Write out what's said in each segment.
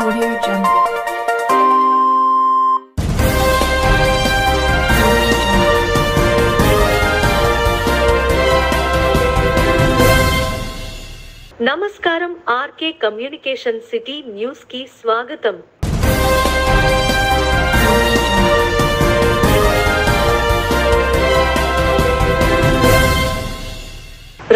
Audio Jungle. నమస్కారం RK communication city news కి స్వాగతం.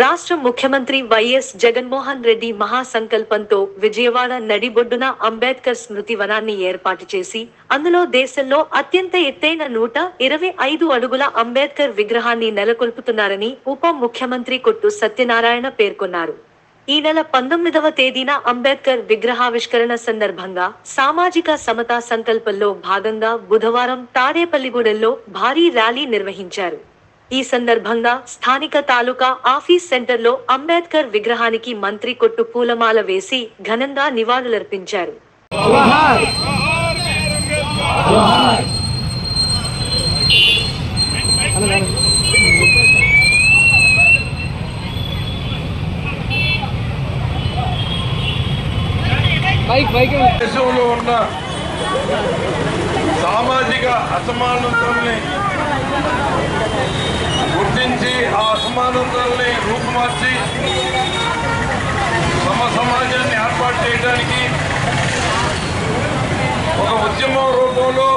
రాష్ట్ర ముఖ్యమంత్రి వైఎస్ జగన్మోహన్ రెడ్డి మహాసంకల్పంతో విజయవాడ నడిబొడ్డున అంబేద్కర్ స్మృతి వనాన్ని ఏర్పాటు చేసి అందులో దేశంలో అత్యంత ఎత్తైన 125 అడుగుల అంబేద్కర్ విగ్రహాన్ని నెలకొల్పుతున్నారని ఉప ముఖ్యమంత్రి కొట్టు సత్యనారాయణ పేర్కొన్నారు. ఈ నెల 19వ తేదీన అంబేద్కర్ విగ్రహావిష్కరణ సందర్భంగా సామాజిక సమతా సంకల్పంలో భాగంగా బుధవారం తాడేపల్లిగూడెంలో భారీ ర్యాలీ నిర్వహించారు. ఈ సందర్భంగా స్థానిక తాలూకా ఆఫీస్ సెంటర్లో అంబేద్కర్ విగ్రహానికి మంత్రి కొట్టు పూలమాల వేసి ఘనంగా నివాళులర్పించారు. దేశంలో ఉన్న సామాజిక అసమానతల్ని గుర్తించి ఆ అసమానతల్ని రూపుమార్చి సమాజాన్ని ఏర్పాటు చేయడానికి ఒక ఉద్యమం రూపంలో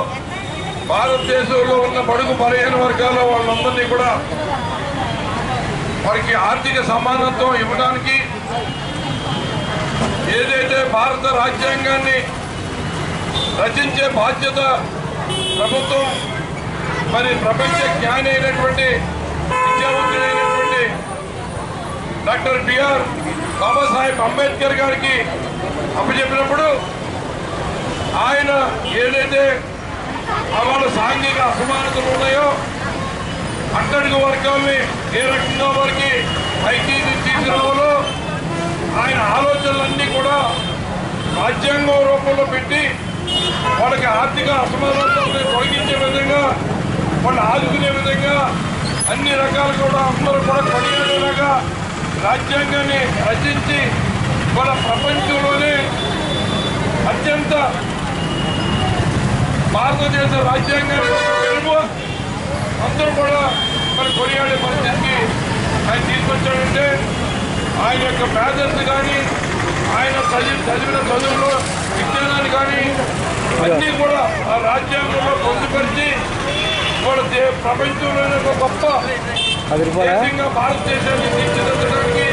భారతదేశంలో ఉన్న బడుగు బలహీన వర్గాల వాళ్ళందరినీ కూడా వారికి ఆర్థిక సమానత్వం ఇవ్వడానికి ఏదైతే భారత రాజ్యాంగాన్ని రచించే బాధ్యత ప్రభుత్వం మరి ప్రపంచ జ్ఞాని అయినటువంటి విద్యావంతుడైనటువంటి డాక్టర్ బిఆర్ బాబాసాహెబ్ అంబేద్కర్ గారికి అప్పచెప్పినప్పుడు ఆయన ఏదైతే వాళ్ళ సాంఘిక అసమానతలు ఉన్నాయో అట్టడుగు వర్గాల్ని ఏ రకంగా వారికి పైకి తీసుకురావాలో ఆయన ఆలోచనలన్నీ కూడా రాజ్యాంగం రూపంలో పెట్టి వాళ్ళకి ఆర్థిక అసమానతల్ని తొలగించే విధంగా వాళ్ళు ఆదుకునే విధంగా అన్ని రకాలు కూడా అందరూ కూడా కొనియాడేలాగా రాజ్యాంగాన్ని రచించి వాళ్ళ ప్రపంచంలోనే అత్యంత భారతదేశ రాజ్యాంగాన్ని తెలుగు అందరూ కూడా మరి కొనియాడే పరిస్థితికి ఆయన తీసుకొచ్చాడంటే ఆయన యొక్క మేధస్సు కానీ ఆయన చదివిన చదువులో విజ్ఞానాన్ని కానీ అన్నీ కూడా ఆ రాజ్యాంగంలో పొందుపరిచి వాళ్ళ ప్రపంచంలోనే ఒక గొప్ప దేశంగా భారతదేశాన్ని తీర్చిదిద్దడానికి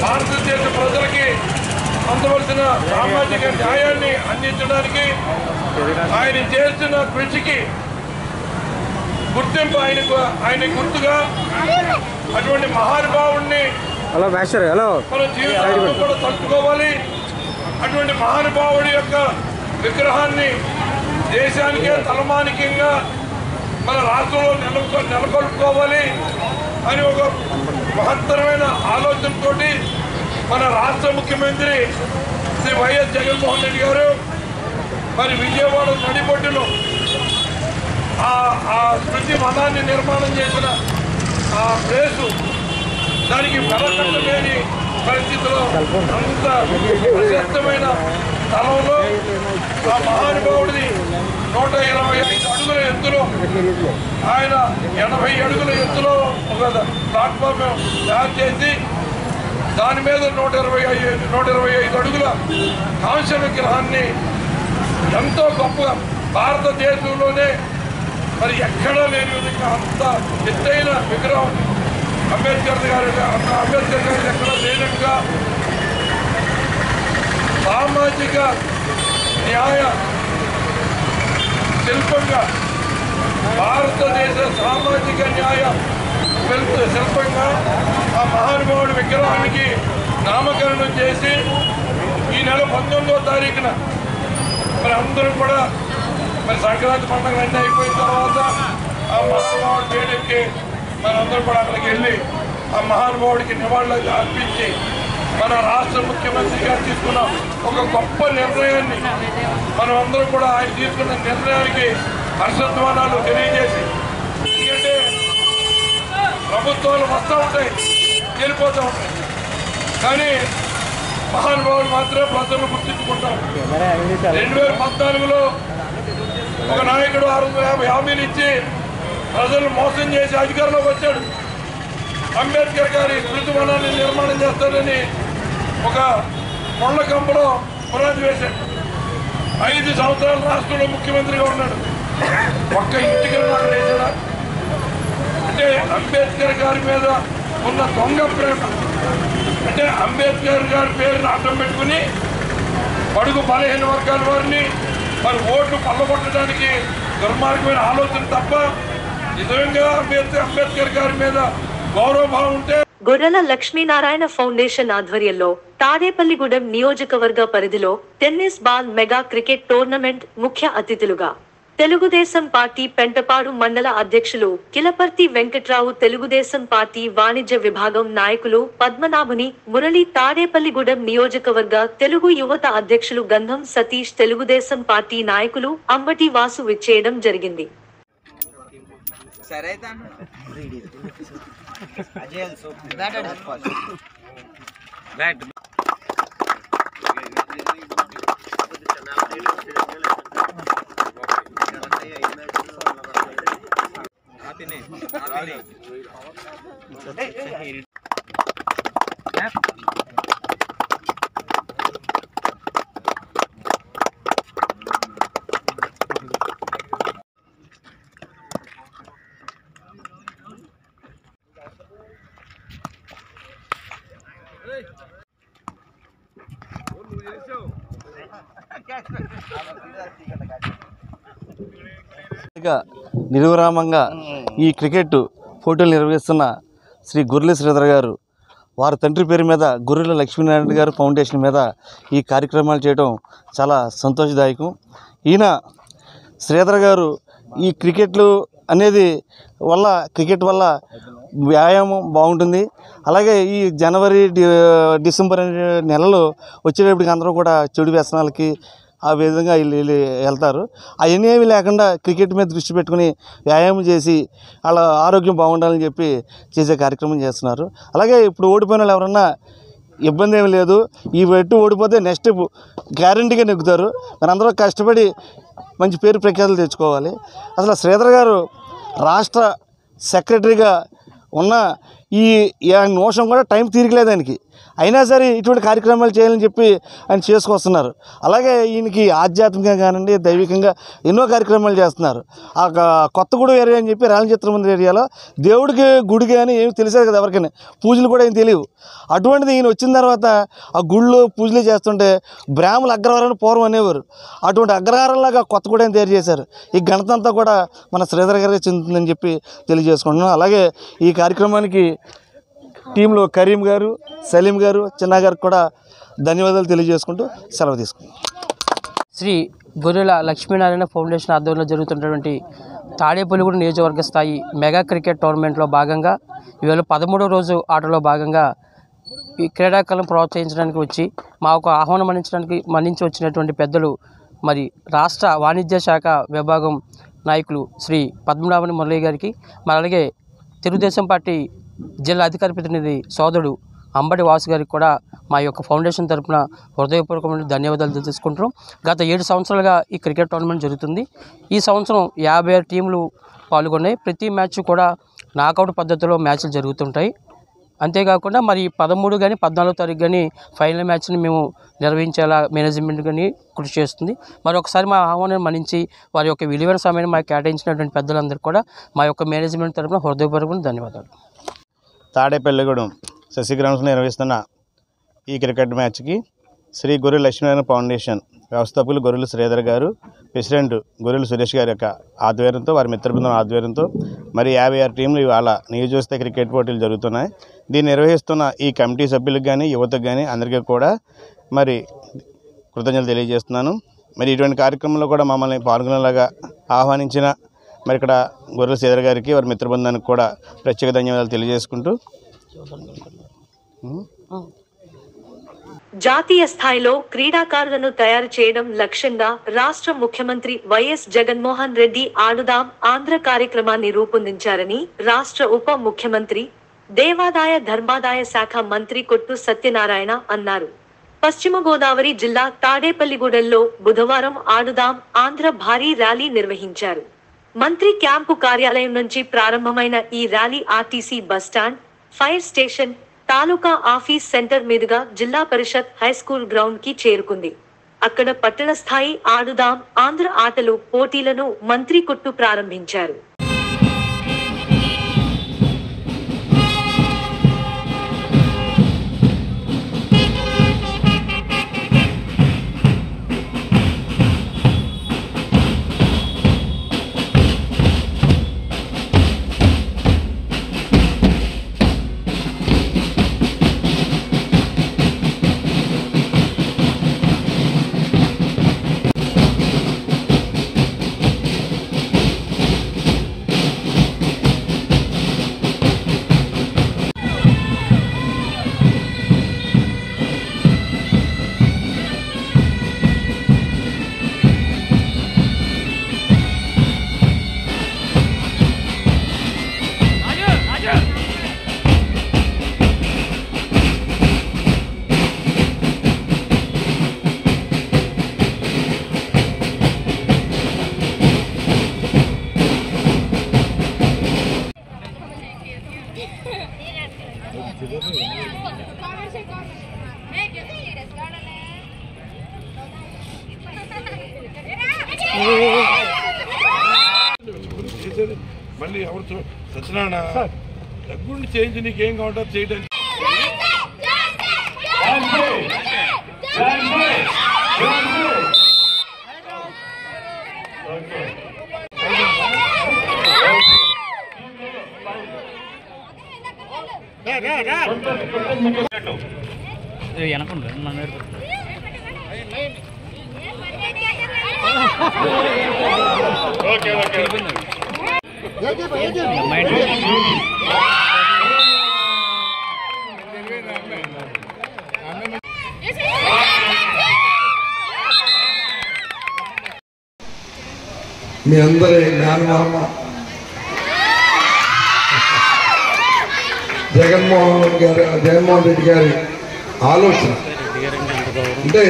భారతదేశ ప్రజలకి అందవలసిన సామాజిక న్యాయాన్ని అందించడానికి ఆయన చేసిన కృషికి గుర్తింపు ఆయన గుర్తుగా అటువంటి మహానుభావుడిని మన జీవితంలో కూడా తలుచుకోవాలి. అటువంటి మహానుభావుడి యొక్క విగ్రహాన్ని దేశానికే తలమానికంగా మన రాష్ట్రంలో నెలకొల్పుకోవాలి అని ఒక మహత్తరమైన ఆలోచనతో మన రాష్ట్ర ముఖ్యమంత్రి శ్రీ వైఎస్ జగన్మోహన్ రెడ్డి గారు మరి విజయవాడ నడిబొడ్డులో ఆ స్మృతి వనాన్ని నిర్మాణం చేసిన ఆ ప్లేసు దానికి వెలకట్ట లేని పరిస్థితిలో అంత ప్రశస్తమైన స్థలంలో ఆ మహానుభావుడిని 125 అడుగుల ఎత్తులో ఆయన 80 అడుగుల ఎత్తులో ఒక ప్లాట్ఫామ్ తయారు చేసి దాని మీద 125 అడుగుల కాంస్య విగ్రహాన్ని ఎంతో గొప్పగా భారతదేశంలోనే మరి ఎక్కడా లేని విధంగా అంత ఎత్తైన విగ్రహం అంబేద్కర్ గారు ఎక్కడ లేనట్టుగా సామాజిక న్యాయ శిల్పంగా భారతదేశ సామాజిక న్యాయ శిల్పంగా ఆ మహానుభావుడి విగ్రహానికి నామకరణం చేసి ఈ నెల 19వ తారీఖున మరి అందరూ కూడా మరి సంక్రాంతి పండుగ అన్నీ అయిపోయిన తర్వాత ఆ మహానుభావుడి వేడుకకి మనందరూ కూడా అక్కడికి వెళ్ళి ఆ మహానుభావుడికి నివాళులు అర్పించి మన రాష్ట్ర ముఖ్యమంత్రి గారు తీసుకున్న ఒక గొప్ప నిర్ణయాన్ని మనం అందరం కూడా ఆయన తీసుకున్న నిర్ణయానికి హర్షధ్వానాలు తెలియజేసి, ఎందుకంటే ప్రభుత్వాలు వస్తూ ఉంటాయి, వెళ్ళిపోతూ ఉంటాయి, కానీ మహానుభావులు మాత్రమే ప్రజలు గుర్తించుకుంటాం. 2014లో ఒక నాయకుడు 650 హామీలు ఇచ్చి ప్రజలు మోసం చేసి అధికారంలోకి వచ్చాడు. అంబేద్కర్ గారి స్మృతి వనాన్ని నిర్మాణం చేస్తారని ఒక కొండ కంపలో పునాది వేశాడు. 5 సంవత్సరాలు రాష్ట్రంలో ముఖ్యమంత్రిగా ఉన్నాడు. ఒక్క ఇంటికి అక్కడ వేసాడా? అంటే అంబేద్కర్ గారి మీద ఉన్న దొంగ ప్రేమ, అంటే అంబేద్కర్ గారి పేరుని అడ్డం పెట్టుకుని బడుగు బలహీన వర్గాల వారిని మరి ఓట్లు పల్లగొట్టడానికి దుర్మార్గమైన ఆలోచన తప్ప నిజంగా అంబేద్కర్ గారి మీద గౌరవభావం ఉంటే. గొర్రెల లక్ష్మీనారాయణ ఫౌండేషన్ ఆధ్వర్యంలో తాడేపల్లిగూడెం నియోజకవర్గ పరిధిలో tennis ball mega cricket tournament ముఖ్య అతిథులుగా తెలుగుదేశం పార్టీ పెంటపాడు మండల అధ్యక్షులు కిలపర్తి వెంకట్రావు, తెలుగుదేశం పార్టీ వాణిజ్య విభాగం నాయకులు పద్మనాభుని మురళి, తాడేపల్లిగూడెం నియోజకవర్గ తెలుగు యువత అధ్యక్షులు గంధం సతీష్, తెలుగుదేశం పార్టీ నాయకులు అంబటి వాసు విచ్చేయడం జరిగింది. నిర్విరామంగా ఈ క్రికెట్ పోటీలు నిర్వహిస్తున్న శ్రీ గొర్రెల శ్రీధర్ గారు, వారి తండ్రి పేరు మీద గొర్రెల లక్ష్మీనారాయణ గారు ఫౌండేషన్ మీద ఈ కార్యక్రమాలు చేయడం చాలా సంతోషదాయకం. ఈయన శ్రీధర్ గారు ఈ క్రికెట్లు అనేది క్రికెట్ వల్ల వ్యాయామం బాగుంటుంది. అలాగే ఈ జనవరి డిసెంబర్ అనే నెలలో వచ్చేటప్పటికి అందరూ కూడా చెడు వ్యసనాలకి ఆ విధంగా వీళ్ళు వెళ్తారు. అవన్నీ ఏమీ లేకుండా క్రికెట్ మీద దృష్టి పెట్టుకుని వ్యాయామం చేసి వాళ్ళ ఆరోగ్యం బాగుండాలని చెప్పి చేసే కార్యక్రమం చేస్తున్నారు. అలాగే ఇప్పుడు ఓడిపోయిన వాళ్ళు ఎవరన్నా ఇబ్బంది ఏమీ లేదు. ఈ పెట్టు ఓడిపోతే నెక్స్ట్ గ్యారంటీగా నెగ్గుతారు. మనందరూ కష్టపడి మంచి పేరు ప్రఖ్యాతులు తెచ్చుకోవాలి. అసలు శ్రీధర్ గారు రాష్ట్ర సెక్రటరీగా ఉన్న ఈ నిమిషం కూడా టైం తీరికలేదు ఆయనకి. అయినా సరే ఇటువంటి కార్యక్రమాలు చేయాలని చెప్పి ఆయన చేసుకొస్తున్నారు. అలాగే ఈయనకి ఆధ్యాత్మికంగా కానివ్వండి, దైవికంగా ఎన్నో కార్యక్రమాలు చేస్తున్నారు. ఆ కొత్తగూడెం ఏరియా అని చెప్పి రామచంద్రమందిర్ ఏరియాలో దేవుడికి గుడి కానీ ఏమి తెలిసేది కదా ఎవరికైనా, పూజలు కూడా ఏం తెలియవు. అటువంటిది ఈయన వచ్చిన తర్వాత ఆ గుళ్ళు పూజలు చేస్తుంటే బ్రాహ్మణులు అగ్రహారాన్ని పూర్వం అనేవారు. అటువంటి అగ్రహారంలాగా కొత్తగూడెం తయారు చేశారు. ఈ ఘనత అంతా కూడా మన శ్రీధర్ గారికి చెందుతుందని చెప్పి తెలియజేసుకుంటున్నాం. అలాగే ఈ కార్యక్రమానికి టీంలో కరీం గారు, సలీం గారు, చిన్న గారికి కూడా ధన్యవాదాలు తెలియజేసుకుంటూ సెలవు తీసుకుంటాం. శ్రీ గొర్రెల లక్ష్మీనారాయణ ఫౌండేషన్ ఆధ్వర్యంలో జరుగుతున్నటువంటి తాడేపల్లిగూడెం నియోజకవర్గ స్థాయి మెగా క్రికెట్ టోర్నమెంట్లో భాగంగా ఇవాళ 13వ రోజు ఆటలో భాగంగా ఈ క్రీడాకారులను ప్రోత్సహించడానికి వచ్చి మాకు ఆహ్వానం మన్నించి వచ్చినటువంటి పెద్దలు మరి రాష్ట్ర వాణిజ్య శాఖ విభాగం నాయకులు శ్రీ పద్మనాభుని మురళి గారికి, మరి అలాగే తెలుగుదేశం పార్టీ జిల్లా అధికార ప్రతినిధి సోదరుడు అంబటి వాసు గారికి కూడా మా యొక్క ఫౌండేషన్ తరఫున హృదయపూర్వకమైన ధన్యవాదాలు తెలుసుకుంటున్నాం. గత 7 సంవత్సరాలుగా ఈ క్రికెట్ టోర్నమెంట్ జరుగుతుంది. ఈ సంవత్సరం 56 టీంలు పాల్గొన్నాయి. ప్రతి మ్యాచ్ కూడా నాకౌట్ పద్ధతిలో మ్యాచ్లు జరుగుతుంటాయి. అంతేకాకుండా మరి 13 కానీ 14 తారీఖు కానీ ఫైనల్ మ్యాచ్ని మేము నిర్వహించేలా మేనేజ్మెంట్ కానీ కృషి చేస్తుంది. మరొకసారి మా ఆహ్వానం మన్నించి వారి యొక్క విలువైన సమయాన్ని మాకు కేటాయించినటువంటి పెద్దలందరికీ కూడా మా యొక్క మేనేజ్మెంట్ తరఫున హృదయపూర్వకమైన ధన్యవాదాలు. తాడేపల్లిగూడెం శశిగ్రామ్స్లో నిర్వహిస్తున్న ఈ క్రికెట్ మ్యాచ్కి శ్రీ గొర్రెల లక్ష్మీనారాయణ ఫౌండేషన్ వ్యవస్థాపకులు గొర్రెల శ్రీధర్ గారు, ప్రెసిడెంట్ గొర్రెల సురేష్ గారి యొక్క ఆధ్వర్యంతో, వారి మిత్రబృందం ఆధ్వర్యంతో మరి 56 టీంలు ఇవాళ నియోజకవర్గ క్రికెట్ పోటీలు జరుగుతున్నాయి. దీన్ని నిర్వహిస్తున్న ఈ కమిటీ సభ్యులకు కానీ, యువతకు కానీ అందరికీ కూడా మరి కృతజ్ఞతలు తెలియజేస్తున్నాను. మరి ఇటువంటి కార్యక్రమంలో కూడా మమ్మల్ని పాల్గొనేలాగా ఆహ్వానించిన మరి ఇక్కడ గొర్రెల శ్రీధర్ గారికి, వారి మిత్రబృందానికి కూడా ప్రత్యేక ధన్యవాదాలు తెలియజేసుకుంటూ జాతీయ స్థాయిలో క్రీడాకారులను తయారు చేయడం లక్ష్యంగా రాష్ట్ర ముఖ్యమంత్రి వైఎస్ జగన్మోహన్ రెడ్డి ఆడుదాం ఆంధ్ర కార్యక్రమాన్ని రూపొందించారని రాష్ట్ర ఉప ముఖ్యమంత్రి, దేవాదాయ ధర్మాదాయ శాఖ మంత్రి కొట్టు సత్యనారాయణ అన్నారు. పశ్చిమ గోదావరి జిల్లా తాడేపల్లిగూడెంలో బుధవారం ఆడుదాం ఆంధ్ర భారీ ర్యాలీ నిర్వహించారు. మంత్రి క్యాంపు కార్యాలయం నుంచి ప్రారంభమైన ఈ rally RTC bus stand, fire station, taluka office center మీదుగా జిల్లా పరిషత్ హైస్కూల్ గ్రౌండ్ కి చేరుకుంది. అక్కడ పట్టణ స్థాయి ఆడుదాం ఆంధ్ర ఆటలు పోటీలను మంత్రి కొట్టు ప్రారంభించారు. మళ్ళీ ఎవరు సత్యనారాయణ దగ్గుండి చేయించి నీకేం కావాలంటే చేయడానికి మీ అందరి మేనమామ జగన్మోహన్ రెడ్డి గారి ఆలోచన అంటే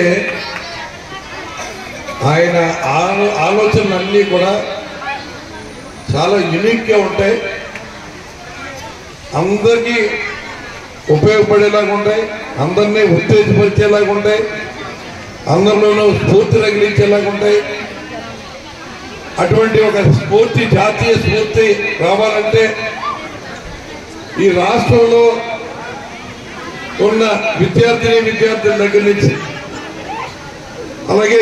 ఆయన ఆలోచనలన్నీ కూడా చాలా యూనిక్గా ఉంటాయి, అందరికీ ఉపయోగపడేలాగా ఉంటాయి, అందరినీ ఉత్తేజపరిచేలాగా ఉంటాయి, అందరిలోనూ స్ఫూర్తి రగిలించేలాగా ఉంటాయి. అటువంటి ఒక స్ఫూర్తి, జాతీయ స్ఫూర్తి రావాలంటే ఈ రాష్ట్రంలో ఉన్న విద్యార్థుల దగ్గర నుంచి అలాగే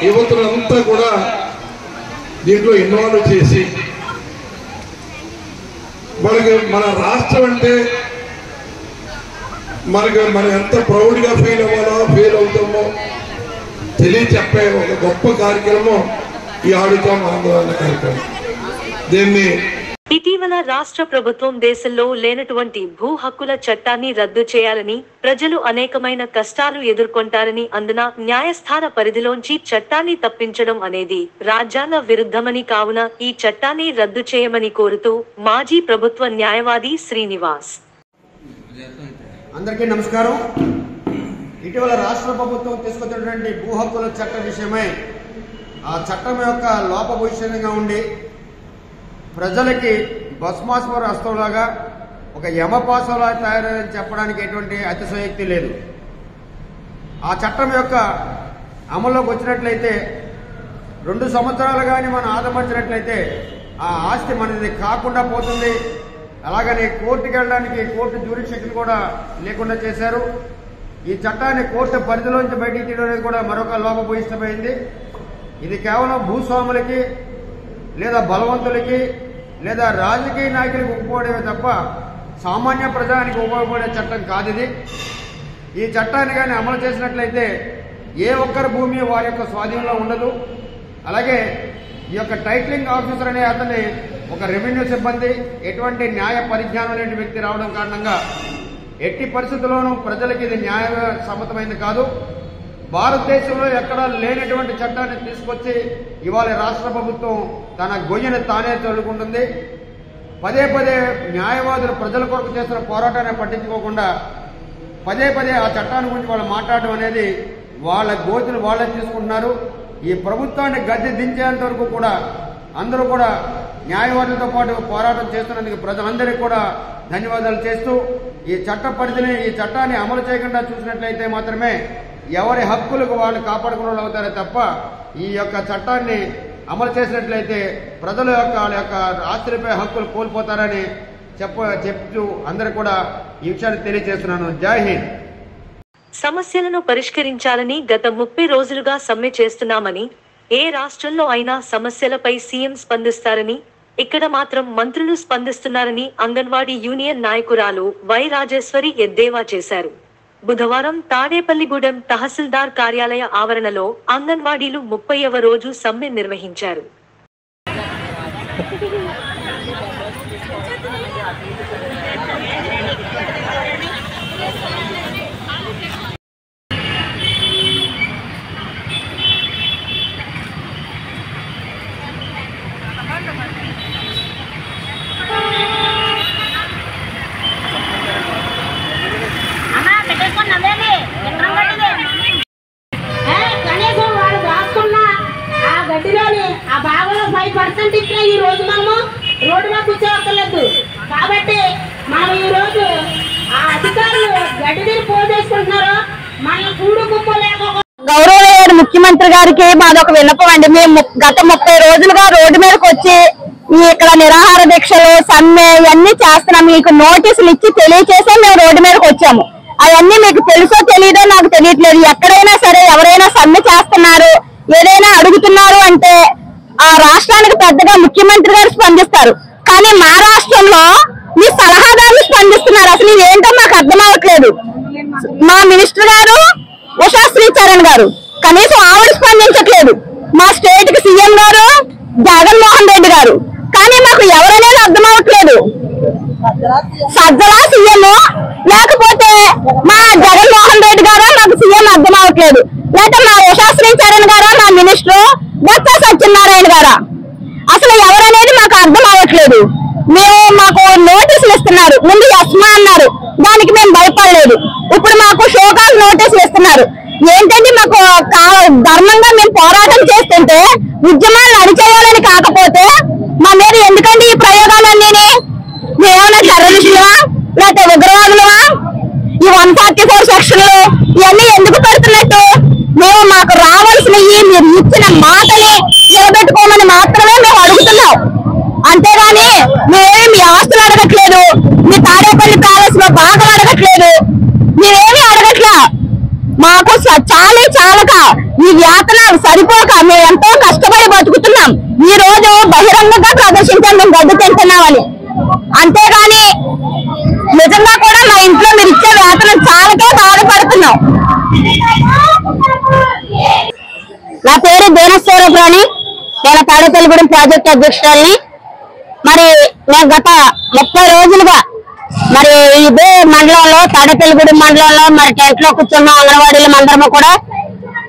యువతులంతా కూడా దీంట్లో ఇన్వాల్వ్ చేసి మన రాష్ట్రం అంటే మనం ఎంత ప్రౌడ్గా ఫీల్ అవుతామో తెలియచెప్పే ఒక గొప్ప కార్యక్రమం ఈ ఆడుదాం ఆందోళన కార్యక్రమం. దీన్ని ఇటీవల రాష్ట్ర ప్రభుత్వం దేశంలో లేనటువంటి భూ హక్కుల చట్టాన్ని రద్దు చేయాలని, ప్రజలు అనేకమైన కష్టాలు ఎదుర్కొంటారని, అందున న్యాయస్థాన పరిధిలోంచి చట్టాన్ని తప్పించడం అనేది రాజ్యాంగ విరుద్ధమని, కావున ఈ చట్టాన్ని రద్దు చేయమని కోరుతూ మాజీ ప్రభుత్వ న్యాయవాది శ్రీనివాస్. అందరికీ నమస్కారం. ఇటీవల రాష్ట్ర ప్రభుత్వం తీసుకొచ్చినటువంటి భూ హక్కుల చట్టం విషయమై ఆ చట్టం యొక్క లోపభూయిష్టంగా ఉండి ప్రజలకి భస్మాసుర హస్తంలాగా ఒక యమపాసంలా తయారని చెప్పడానికి ఎటువంటి అతిశయోక్తి లేదు. ఆ చట్టం యొక్క అమల్లోకి వచ్చినట్లయితే 2 సంవత్సరాలు కానీ మనం ఆదమర్చినట్లయితే ఆ ఆస్తి మనది కాకుండా పోతుంది. అలాగని కోర్టుకి వెళ్ళడానికి కోర్టు జ్యూరిడిక్షన్ కూడా లేకుండా చేశారు. ఈ చట్టాన్ని కోర్టు పరిధిలోంచి బయటికి తీయడం అనేది కూడా మరొక లోపభూయిష్టమైంది. ఇది కేవలం భూస్వాములకి లేదా బలవంతులకి లేదా రాజకీయ నాయకులకు ఉపయోగపడేవి తప్ప సామాన్య ప్రజానికి ఉపయోగపడే చట్టం కాదు ఇది. ఈ చట్టాన్ని కానీ అమలు చేసినట్లయితే ఏ ఒక్కరి భూమి వారి యొక్క స్వాధీనంలో ఉండదు. అలాగే ఈ యొక్క టైటిలింగ్ ఆఫీసర్ అనే అతన్ని ఒక రెవెన్యూ సిబ్బంది, ఎటువంటి న్యాయ పరిజ్ఞానం లేని వ్యక్తి రావడం కారణంగా ఎట్టి పరిస్థితుల్లోనూ ప్రజలకి ఇది న్యాయ సమ్మతమైంది కాదు. భారతదేశంలో ఎక్కడా లేనటువంటి చట్టాన్ని తీసుకొచ్చి ఇవాళ రాష్ట్ర ప్రభుత్వం తన గొయ్యను తానే తోలుకుంటుంది. పదే పదే న్యాయవాదులు ప్రజల కొరకు చేసిన పోరాటాన్ని పట్టించుకోకుండా పదే పదే ఆ చట్టాన్ని గురించి వాళ్ళు మాట్లాడడం అనేది వాళ్ళ గోతులు వాళ్ళే తీసుకుంటున్నారు. ఈ ప్రభుత్వాన్ని గద్దె దించేంత వరకు కూడా అందరూ కూడా న్యాయవాదులతో పాటు పోరాటం చేస్తున్నందుకు ప్రజలందరికీ కూడా ధన్యవాదాలు చేస్తూ ఈ చట్ట పరిధిని ఈ చట్టాన్ని అమలు చేయకుండా చూసినట్లయితే మాత్రమే ఎవరి హక్కులకు వాళ్ళు కాపాడుకునే వాళ్ళు అవుతారే తప్ప ఈ యొక్క చట్టాన్ని అమలు చేసినట్లయితే ప్రజల యొక్క వాళ్ళ యొక్క ఆస్తులపై హక్కులు కోల్పోతారని చెప్తూ అందరికీ కూడా ఈ విషయాన్ని తెలియజేస్తున్నాను. జై హింద్. సమస్యలను పరిష్కరించాలని గత 30 రోజులుగా సమ్మె చేస్తున్నామని, ఏ రాష్ట్రంలో అయినా సమస్యలపై సీఎం స్పందిస్తారని, ఇక్కడ మాత్రం మంత్రులు స్పందిస్తున్నారని అంగన్వాడీ యూనియన్ నాయకురాలు వై రాజేశ్వరి ఎద్దేవా చేశారు. బుధవారం తాడేపల్లిగూడెం తహసీల్దార్ కార్యాలయ ఆవరణలో అంగన్వాడీలు 30వ రోజు సమ్మె నిర్వహించారు. కనీసం వాళ్ళు దాచుకున్న ఆ గడ్డిలోని ఆ భాగంలో 5% ఇట్లా ఈ రోజు మనము రోడ్డు మీద కూర్చోవక్కర్లేదు. కాబట్టి మనం ఈ రోజు ఆ అధికారులు గడ్డి పోదేసుకుంటున్నారు. మన కూడు గుమ్మ లేక గౌరవ ముఖ్యమంత్రి గారికి మాదొక విన్నపం అండి. మేము గత 30 రోజులుగా రోడ్డు మీదకి వచ్చి ఇక్కడ నిరాహార దీక్షలు సమ్మె ఇవన్నీ చేస్తున్నాం. మీకు నోటీసులు ఇచ్చి తెలియచేసే మేము రోడ్డు మీదకి వచ్చాము. అవన్నీ మీకు తెలుసో తెలియదో నాకు తెలియట్లేదు. ఎక్కడైనా సరే ఎవరైనా సమ్మె చేస్తున్నారు, ఏదైనా అడుగుతున్నారు అంటే ఆ రాష్ట్రానికి పెద్దగా ముఖ్యమంత్రి గారు స్పందిస్తారు. కానీ మా రాష్ట్రంలో మీ సలహాదారులు స్పందిస్తున్నారు. అసలు ఇదేంటో మాకు అర్థం అవ్వట్లేదు. మా మినిస్టర్ గారు ఉషా శ్రీచరణ్ గారు కనీసం ఆవిడ స్పందించట్లేదు. మా స్టేట్ కి సీఎం గారు జగన్మోహన్ రెడ్డి గారు, కానీ మాకు ఎవరనేది అర్థం అవ్వట్లేదు. సజ్జలా సీఎం లేకపోతే మా జగన్మోహన్ రెడ్డి గారు మాకు సీఎం అర్థం అవ్వట్లేదు. లేకపోతే మా ఉషా శ్రీచరణ్ గారా మా మినిస్టర్ బొత్స సత్యనారాయణ గారా, అసలు ఎవరనేది మాకు అర్థం అవ్వట్లేదు. మాకు నోటీసులు ఇస్తున్నారు. ముందు ఎస్మా అన్నారు, దానికి మేము భయపడలేదు. ఇప్పుడు మాకు షోకాస్ నోటీసులు ఇస్తున్నారు. ఏంటంటే మాకు ధర్మంగా మేము పోరాటం చేస్తుంటే ఉద్యమాలను అడిచేయాలని కాకపోతే మా మీద ఎందుకండి ఈ ప్రయోగాలన్నీ? మేమేమైనా టెర్రరిస్టులమా లేకపోతే ఉగ్రవాదులమా? ఈ 144 సెక్షన్లు ఇవన్నీ ఎందుకు పెడుతున్నట్టు? మేము మాకు రావాల్సినవి మీరు ఇచ్చిన మాటని నిలబెట్టుకోమని మాత్రమే మేము అడుగుతున్నాం. అంతేగాని మేమేమి మీ ఆస్తులు అడగట్లేదు, మీ తాడేపల్లి ప్యాలెస్ లో భాగం అడగట్లేదు, మేమేమి అడగట్లా. మాకు చాలక ఈ వేతన సరిపోక మేము ఎంతో కష్టపడి బతుకుతున్నాం. ఈ రోజు బహిరంగంగా ప్రదర్శించాం మేము గడ్డి తింటున్నామని. అంతేగాని నిజంగా కూడా మా ఇంట్లో మీరు ఇచ్చే వేతనం చాలకే బాధపడుతున్నాం. నా పేరు దేనస్వరూపురాణి, నేను తాడేపల్లిగూడెం ప్రాజెక్ట్ అధ్యక్షురాలిని. మరి నేను గత 30 రోజులుగా మరి ఇదే మండలంలో తాడేపల్లిగూడెం మండలంలో మరి టెంట్ లో కూర్చున్నాం. అంగన్వాడీలు అందరము కూడా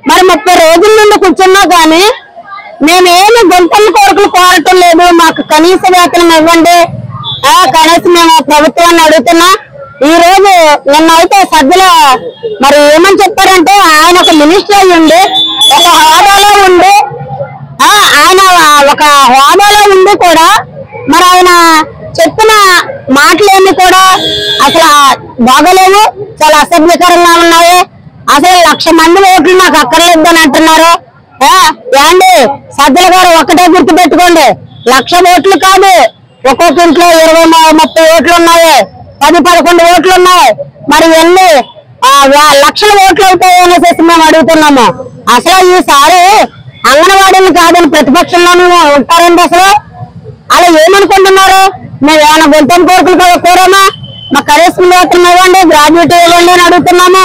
మరి 30 రోజుల నుండి కూర్చున్నా కానీ మేమేమి గొంతమ్మ కోరికలు కోరటం లేదు. మాకు కనీస వేతనం ఇవ్వండి, కనీసం మేము ప్రభుత్వాన్ని అడుగుతున్నా. ఈ రోజు నిన్నైతే సభ్యులు మరి ఏమని చెప్పారంటే ఆయన ఒక మినిస్టర్ అయి ఉండి ఒక హోదాలో ఉండి ఆయన ఒక హోదాలో ఉండి కూడా మరి ఆయన చెప్పిన మాటలేమి కూడా అసలు బాగోలేవు, చాలా అసభ్యకరంగా ఉన్నాయి. అసలు 1,00,000 మంది ఓట్లు నాకు అక్కర్లేదు అని అంటున్నారు. ఏండి సభ్యుల గారు ఒక్కటే గుర్తు పెట్టుకోండి, 1,00,000 ఓట్లు కాదు, ఒక్కొక్క ఇంట్లో 20-30 ఓట్లు ఉన్నాయి, 10-11 ఓట్లు ఉన్నాయి. మరి ఎన్ని లక్షల ఓట్లు అవుతాయి అనేసి మేము అడుగుతున్నాము. అసలు ఈసారి అంగన్వాడీలు కాదని ప్రతిపక్షంలోనూ ఉంటారండి. అసలు అలా ఏమనుకుంటున్నారు? మేము ఏమైనా గొంతం కోరికలు కోరామా? మా కనీసం వేతనం ఇవ్వండి, గ్రాడ్యుయేట్ ఇవ్వండి అని అడుగుతున్నాము.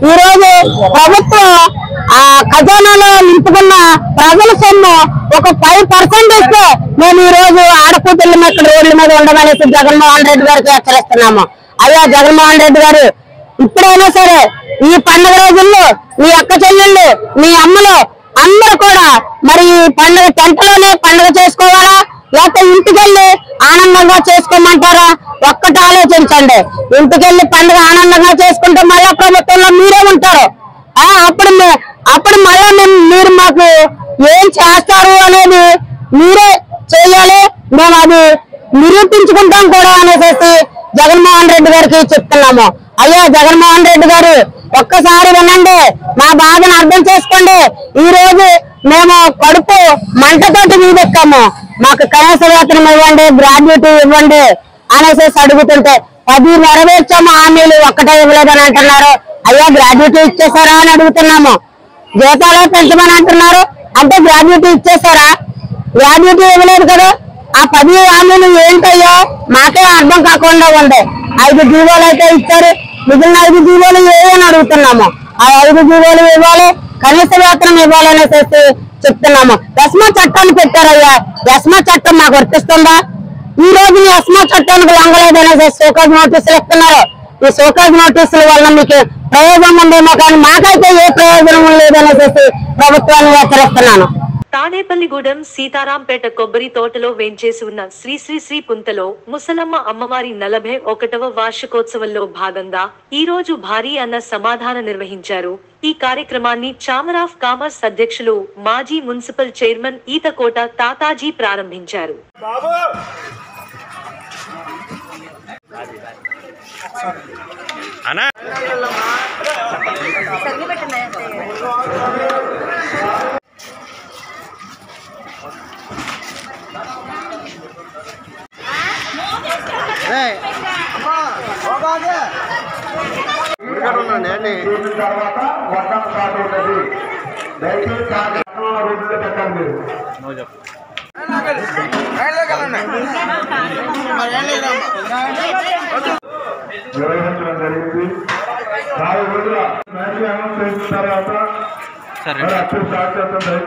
ఈ రోజు ప్రభుత్వం ఆ ఖజానాలో నింపుకున్న ప్రజల సొమ్ము ఒక 5% ఇస్తే మేము ఈ రోజు ఆడకూతుల మీద రోడ్ల మీద ఉండమనేసి జగన్మోహన్ రెడ్డి గారికి హెచ్చరిస్తున్నాము. అయ్యా జగన్మోహన్ రెడ్డి గారు, ఇప్పుడైనా సరే ఈ పండుగ రోజుల్లో మీ అక్క చెల్లెళ్ళు మీ అమ్మలు అందరూ కూడా మరి ఈ పండుగ టెంట్లోనే పండుగ చేసుకోవాలా, లేకపోతే ఇంటికెళ్ళి ఆనందంగా చేసుకోమంటారా? ఒక్కటి ఆలోచించండి. ఇంటికెళ్ళి పండుగ ఆనందంగా చేసుకుంటే మళ్ళా ప్రభుత్వంలో మీరే ఉంటారు. అప్పుడు మళ్ళా మీరు మాకు ఏం చేస్తారు అనేది మీరే చేయాలి. మేము అది నిరూపించుకుంటాం కూడా అనేసి జగన్మోహన్ రెడ్డి గారికి చెప్తున్నాము. అయ్యా జగన్మోహన్ రెడ్డి గారు ఒక్కసారి వినండి, మా బాధను అర్థం చేసుకోండి. ఈ రోజు మేము కడుపు మంటతోటి మీదెక్కాము. మాకు కనీస వేతనం ఇవ్వండి, గ్రాడ్యుయేట్ ఇవ్వండి అనేసి అడుగుతుంటే 10 నెరవేర్చాము హామీలు, ఒక్కటే ఇవ్వలేదని అంటున్నారు. అయ్యా గ్రాడ్యుయేట్ ఇచ్చేసారా అని అడుగుతున్నాము. జీతాలు పెంచమని అంటున్నారు, అంటే గ్రాడ్యుయేట్ ఇచ్చేసారా? గ్రాడ్యుయేట్ ఇవ్వలేదు కదా. ఆ 10 హామీలు ఏంటయ్యో మాకే అర్థం కాకుండా ఉంది. 5 జీవోలు అయితే ఇచ్చారు, మిగిలిన 5 జీవోలు ఏమని అడుగుతున్నాము. ఆ 5 జీవోలు ఇవ్వాలి, కనీస వేతనం ఇవ్వాలనేసి చెప్తున్నాము. ఎస్మా చట్టాన్ని పెట్టారయ్యా, ఎస్మా చట్టం మాకు వర్తిస్తుందా? ఈ రోజు ఈ ఎస్మా చట్టానికి లొంగలేదనేసి షోకాజ్ నోటీసులు ఇస్తున్నారు. ఈ షోకాజ్ నోటీసుల వల్ల మీకు ప్రయోజనం ఉందేమో కానీ మాకైతే ఏ ప్రయోజనం లేదనేసి ప్రభుత్వాన్ని హెచ్చరిస్తున్నాను. తాడేపల్లిగూడెం సీతారాంపేట కొబ్బరి తోటలో వేంచేసి ఉన్న శ్రీ శ్రీ శ్రీ పుంతలో ముసలమ్మ అమ్మవారి 41వ వార్షికోత్సవంలో భాగంగా ఈ రోజు భారీ అన్న సమాధాన నిర్వహించారు. ఈ కార్యక్రమాన్ని ఛాంబర్ ఆఫ్ కామర్స్ అధ్యక్షులు మాజీ మున్సిపల్ చైర్మన్ ఈతకోట తాతాజీ ప్రారంభించారు. నిర్వహించడం జరిగింది. 4 రోజుల మ్యాచ్ అనౌన్స్ చేసిన తర్వాత అప్పుడు స్టార్ట్ చేస్తాం.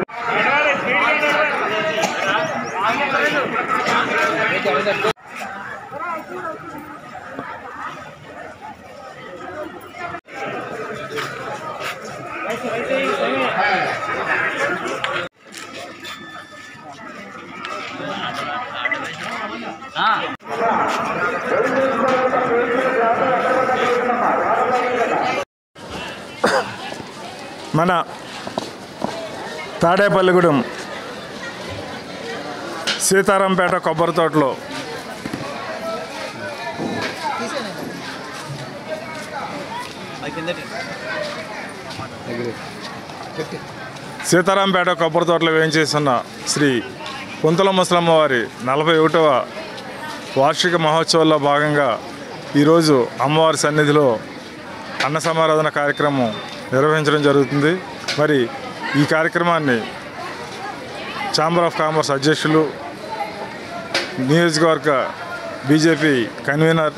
మన తాడేపల్లిగూడెం సీతారాంపేట కొబ్బరి తోటలో సీతారాంపేట కొబ్బరి తోటలో వేయించేస్తున్న శ్రీ పుంతల ముసలమ్మ వారి 41వ వార్షిక మహోత్సవాల్లో భాగంగా ఈరోజు అమ్మవారి సన్నిధిలో అన్న సమారాధన కార్యక్రమం నిర్వహించడం జరుగుతుంది. మరి ఈ కార్యక్రమాన్ని ఛాంబర్ ఆఫ్ కామర్స్ అధ్యక్షులు, నియోజకవర్గ బీజేపీ కన్వీనర్,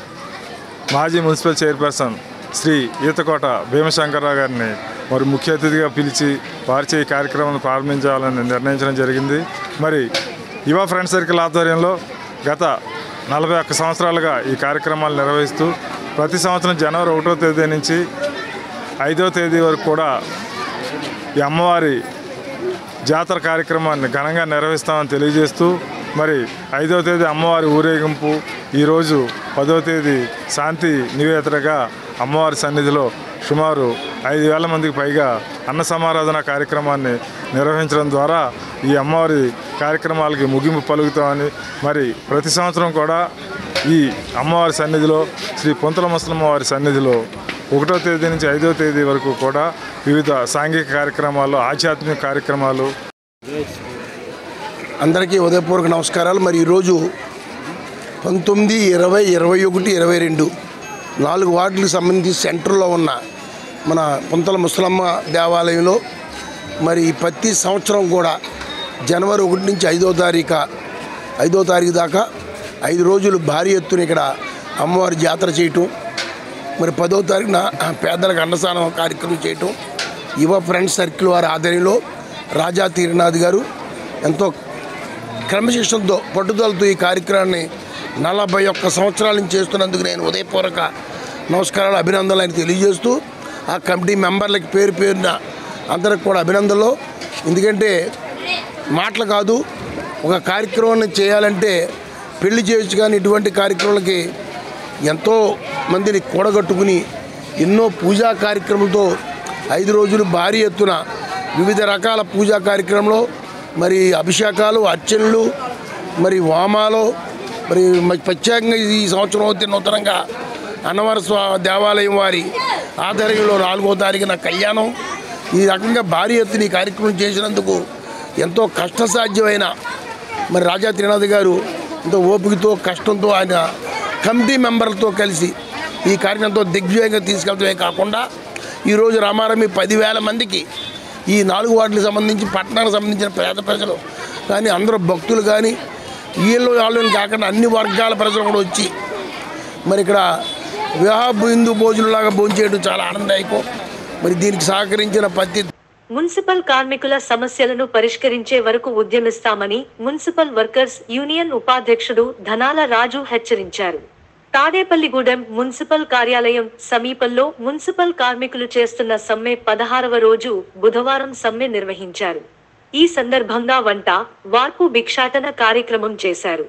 మాజీ మున్సిపల్ చైర్పర్సన్ శ్రీ ఈతకోట భీమశంకర్రావు గారిని మరి ముఖ్య అతిథిగా పిలిచి వారిచే ఈ కార్యక్రమాన్ని ప్రారంభించాలని నిర్ణయించడం జరిగింది. మరి యువ ఫ్రెండ్ సర్కిల్ ఆధ్వర్యంలో గత 41 సంవత్సరాలుగా ఈ కార్యక్రమాలు నిర్వహిస్తూ ప్రతి సంవత్సరం జనవరి 1వ తేదీ నుంచి 5వ తేదీ వరకు కూడా ఈ అమ్మవారి జాతర కార్యక్రమాన్ని ఘనంగా నిర్వహిస్తామని తెలియజేస్తూ మరి 5వ తేదీ అమ్మవారి ఊరేగింపు, ఈరోజు 10వ తేదీ శాంతి నివేదికగా అమ్మవారి సన్నిధిలో సుమారు 5,000 మందికి పైగా అన్న సమారాధన కార్యక్రమాన్ని నిర్వహించడం ద్వారా ఈ అమ్మవారి కార్యక్రమాలకి ముగింపు పలుకుతామని, మరి ప్రతి సంవత్సరం కూడా ఈ అమ్మవారి సన్నిధిలో శ్రీ పుంతల ముసలమ్మ వారి సన్నిధిలో 1వ తేదీ నుంచి 5వ తేదీ వరకు కూడా వివిధ సాంఘిక కార్యక్రమాలు, ఆధ్యాత్మిక కార్యక్రమాలు. అందరికీ ఉదయపూర్వక నమస్కారాలు. మరి ఈరోజు 19, 20, 21, 22 4 వార్డులకు సంబంధించి సెంటర్లో ఉన్న మన పుంతల ముసలమ్మ దేవాలయంలో మరి ప్రతి సంవత్సరం కూడా జనవరి 1 నుంచి 5వ తారీఖు దాకా 5 రోజులు భారీ ఎత్తున ఇక్కడ అమ్మవారి జాతర చేయటం, మరి 10వ తారీఖున పేదలకు అన్నదానం కార్యక్రమం చేయటం, యువ ఫ్రెండ్స్ సర్కిల్ వారి ఆధ్వర్యంలో రాజా తీరనాథ్ గారు ఎంతో క్రమశిక్షణతో పట్టుదలతో ఈ కార్యక్రమాన్ని 41 సంవత్సరాల నుంచి చేస్తున్నందుకు నేను ఉదయపూర్వక నమస్కారాలు, అభినందనలు అని తెలియజేస్తూ ఆ కమిటీ మెంబర్లకి పేరున అందరికి కూడా అభినందనలు. ఎందుకంటే మాటలు కాదు, ఒక కార్యక్రమాన్ని చేయాలంటే పెళ్లి చేయొచ్చు, కానీ ఇటువంటి కార్యక్రమాలకి ఎంతో మందిని కూడగట్టుకుని ఎన్నో పూజా కార్యక్రమాలతో 5 రోజులు భారీ ఎత్తున వివిధ రకాల పూజా కార్యక్రమంలో మరి అభిషేకాలు, అర్చనలు, మరి హోమాలు, మరి ప్రత్యేకంగా ఈ సంవత్సరం అయితే నూతనంగా అన్నవర దేవాలయం వారి ఆధ్వర్యంలో 4వ తారీఖున కళ్యాణం. ఈ రకంగా భారీ ఎత్తున ఈ కార్యక్రమం చేసినందుకు ఎంతో కష్టసాధ్యమైన మరి రాజా త్రినాథ్ గారు ఎంతో ఓపికతో కష్టంతో ఆయన కమిటీ మెంబర్లతో కలిసి ఈ కార్యక్రమంతో దిగ్విజయంగా తీసుకెళ్తమే కాకుండా ఈరోజు రామారమి 10,000 మందికి ఈ 4 వార్డులకు సంబంధించి పట్టణానికి సంబంధించిన పేద ప్రజలు కానీ అందరూ భక్తులు కానీ వాళ్ళని కాకుండా అన్ని వర్గాల ప్రజలు కూడా వచ్చి మరి ఇక్కడ వివాహ బిందు భోజనంలాగా భోంచేయడం చాలా ఆనందదాయకం. మరి దీనికి సహకరించిన ప్రతి మున్సిపల్ కార్మికుల సమస్యలను పరిష్కరించే వరకు ఉద్యమిస్తామని మున్సిపల్ వర్కర్స్ యూనియన్ ఉపాధ్యక్షుడు ధనాల రాజు హెచ్చరించారు. తాడేపల్లిగూడెం మున్సిపల్ కార్యాలయం సమీపంలో మున్సిపల్ కార్మికులు చేస్తున్న సమ్మె 16వ రోజు బుధవారం సమ్మె నిర్వహించారు. ఈ సందర్భంగా వంట, వార్పు, భిక్షాటన కార్యక్రమం చేశారు.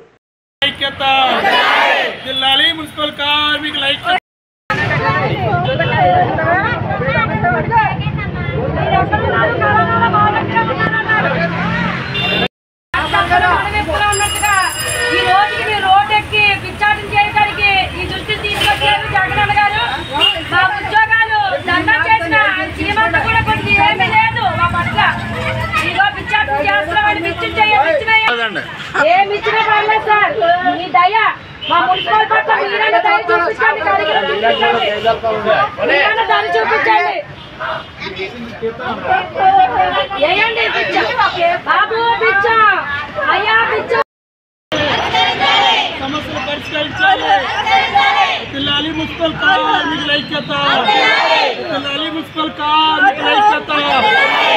ఈ రోజుకి మీరు రోడ్ ఎక్కి పిచ్చాటం చేయడానికి ఈ దృష్టి తీసుకొచ్చారు జగన్ గారు. మా ఉద్యోగాలు ధర్నా చేసిన శ్రీమంత కూడా కొద్ది ఏమీ లేదు మా పట్ల. ఇదిగో పిచ్చాటం చేస్తున్నామని ఏమి ఇచ్చినా పర్లేదు సార్. మీ దయ మా మున్సిపల్ పట్ల మీరైనా దయ చూపించండి, మీరైనా దయ చూపించండి. ఏయండి పిచ్చ బాబు, పిచ్చ అయ్యా, పిచ్చ సమస్యలు పరిష్కరించాలి. పిల్లాలి మున్సిపల్ కార్మికుల ఐక్యత, పిల్లాలి మున్సిపల్ కార్మికుల ఐక్యత.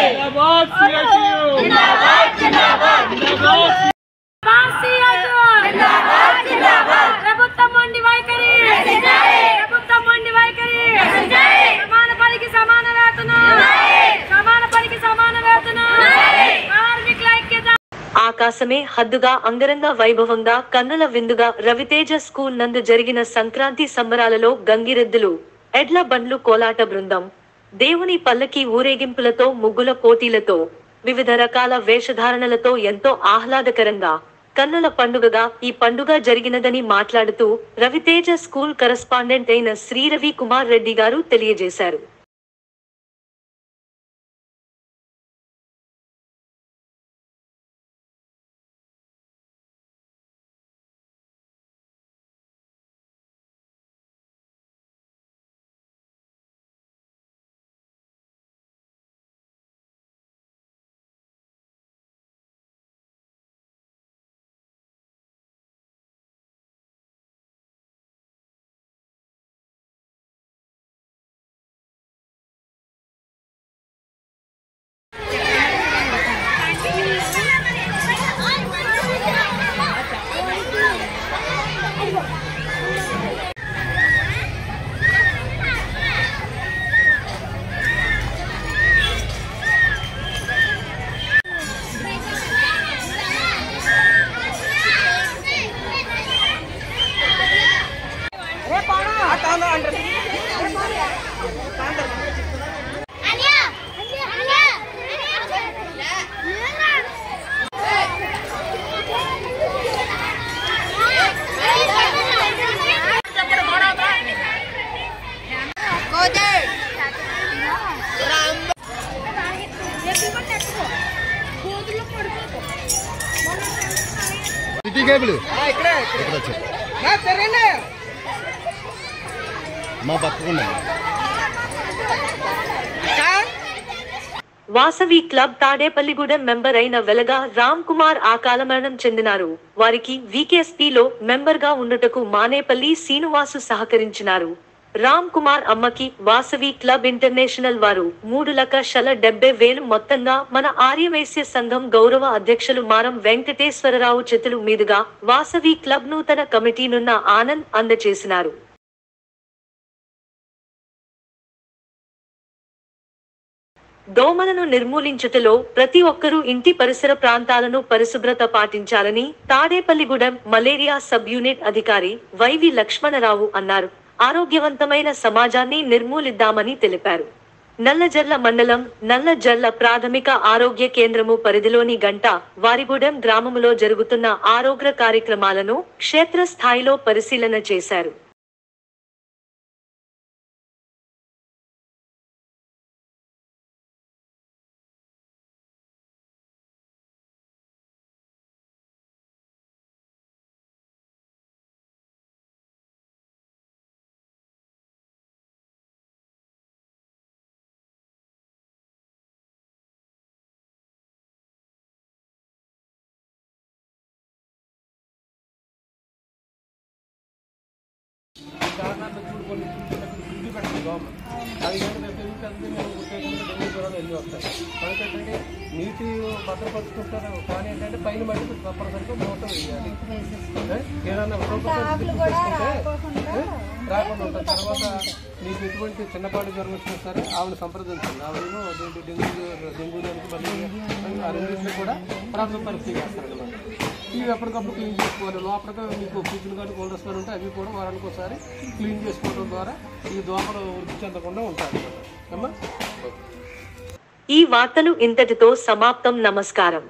జిందాబాద్ సిఐటియు, జిందాబాద్ జిందాబాద్ జిందాబాద్ జిందాబాద్ జిందాబాద్. ప్రభుత్వం మొండి వైఖరి, ప్రభుత్వం మొండి వైఖరి. సమాన పనికి సమాన వేతనం, సమాన పనికి సమాన వేతనం. కార్మికుల ఐక్యత. ఆకాశమే హద్దుగా అంగరంగ వైభవంగా కన్నుల విందుగా రవితేజ స్కూల్ నందు జరిగిన సంక్రాంతి సంబరాలలో గంగిరెద్దులు, ఎడ్ల బండ్లు, కోలాట బృందం, దేవుని పల్లకి ఊరేగింపులతో, ముగ్గుల పోటీలతో, వివిధ రకాల వేషధారణలతో ఎంతో ఆహ్లాదకరంగా కన్నుల పండుగగా ఈ పండుగ జరిగినదని మాట్లాడుతూ రవితేజ స్కూల్ కరస్పాండెంట్ అయిన శ్రీ రవి కుమార్ రెడ్డి గారు తెలియజేశారు. వాసవి క్లబ్ తాడేపల్లిగూడెం మెంబర్ అయిన వెలగా రామ్ కుమార్ అకాల మరణం చెందినారు. వారికి వీకేఎస్పీలో మెంబర్ గా ఉండుటకు మానేపల్లి శ్రీనివాసు సహకరించినారు. రామ్ కుమార్ అమ్మకి వాసవి క్లబ్ ఇంటర్నేషనల్ వారు 3,70,000 మొత్తంగా మన ఆర్యవైశ్య సంఘం గౌరవ అధ్యక్షులు మారం వెంకటేశ్వరరావు చేతుల మీదుగా వాసవి క్లబ్ నూతన కమిటీనున్న ఆనంద్ అందజేసినారు. దోమలను నిర్మూలించుటలో ప్రతి ఒక్కరూ ఇంటి పరిసర ప్రాంతాలను పరిశుభ్రత పాటించాలని తాడేపల్లిగూడెం మలేరియా సబ్ యూనిట్ అధికారి వైవి లక్ష్మణరావు అన్నారు. ఆరోగ్యవంతమైన సమాజాన్ని నిర్మూలిద్దామని తెలిపారు. నల్లజర్ల మండలం నల్లజర్ల ప్రాథమిక ఆరోగ్య కేంద్రము పరిధిలోని గంట వారిగూడెం గ్రామములో జరుగుతున్న ఆరోగ్య కార్యక్రమాలను క్షేత్రస్థాయిలో పరిశీలన చేశారు. నీటి భద్రపరుచుకుంటారు కానీ ఏంటంటే పైన మట్టి తప్పనిసరిగా మూత వేయాలి. ఏదన్నా రాకుండా ఉంటుంది. తర్వాత మీకు ఎటువంటి చిన్నపాటి జ్వరం వచ్చినా సరే ఆవిడ సంప్రదించండి. ఆవిడేమో డెంగ్యూ దానికి ఆ రెండింటిని కూడా ప్రాథమిక పరీక్ష చేస్తారన్నమాట. ఇవి ఎప్పటికప్పుడు క్లీన్ చేసుకోవాలి. లోపల మీకు ఫ్రిడ్జ్లు కానీ కూల్ డ్రింక్స్ కానీ ఉంటే అవి కూడా వారానికి ఒకసారి క్లీన్ చేసుకోవడం ద్వారా ఈ దోమలు వృద్ధి చెందకుండా ఉంటాయి. ఈ వార్తలు ఇంతటితో సమాప్తం. నమస్కారం.